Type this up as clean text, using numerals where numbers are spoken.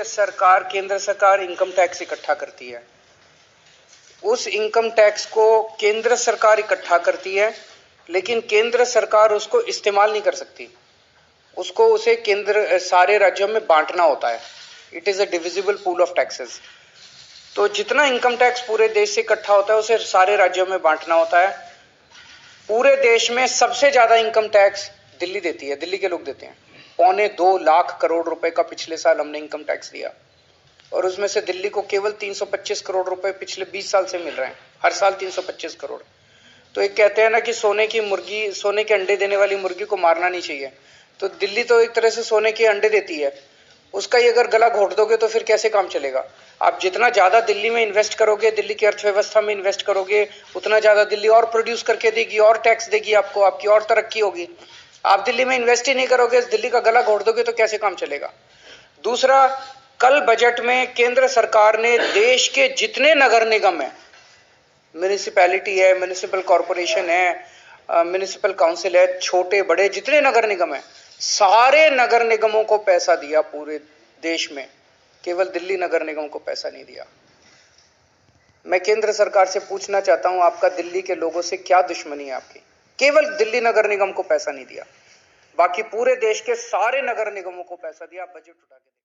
सरकार, केंद्र सरकार इनकम टैक्स इकट्ठा करती है। उस इनकम टैक्स को केंद्र सरकार इकट्ठा करती है, लेकिन केंद्र सरकार उसको इस्तेमाल नहीं कर सकती। उसे केंद्र सारे राज्यों में बांटना होता है। It is a divisible pool of taxes. तो जितना इनकम टैक्स पूरे देश से इकट्ठा होता है उसे सारे राज्यों में बांटना होता है। पूरे देश में सबसे ज्यादा इनकम टैक्स दिल्ली देती है, दिल्ली के लोग देते हैं। 2.25 लाख करोड़ रुपए का पिछले साल हमने इनकम टैक्स दिया, और उसमें से दिल्ली को केवल 325 करोड़ रुपए पिछले 20 साल से मिल रहे हैं। हर साल 325 करोड़। तो एक कहते हैं ना कि सोने के अंडे देने वाली मुर्गी को मारना नहीं चाहिए। तो दिल्ली तो एक तरह से सोने के अंडे देती है, उसका ही अगर गला घोट दोगे तो फिर कैसे काम चलेगा। आप जितना ज्यादा दिल्ली में इन्वेस्ट करोगे, दिल्ली की अर्थव्यवस्था में इन्वेस्ट करोगे, उतना ज्यादा दिल्ली और प्रोड्यूस करके देगी, और टैक्स देगी आपको, आपकी और तरक्की होगी। आप दिल्ली में इन्वेस्ट ही नहीं करोगे, दिल्ली का गला घोट दोगे तो कैसे काम चलेगा। दूसरा, कल बजट में केंद्र सरकार ने देश के जितने नगर निगम है, म्यूनिसिपैलिटी है, म्यूनिसिपल कॉरपोरेशन है, म्यूनिसिपल काउंसिल है, छोटे बड़े जितने नगर निगम है, सारे नगर निगमों को पैसा दिया पूरे देश में। केवल दिल्ली नगर निगम को पैसा नहीं दिया। मैं केंद्र सरकार से पूछना चाहता हूं, आपका दिल्ली के लोगों से क्या दुश्मनी है आपकी? केवल दिल्ली नगर निगम को पैसा नहीं दिया, बाकी पूरे देश के सारे नगर निगमों को पैसा दिया। आप बजट उठा के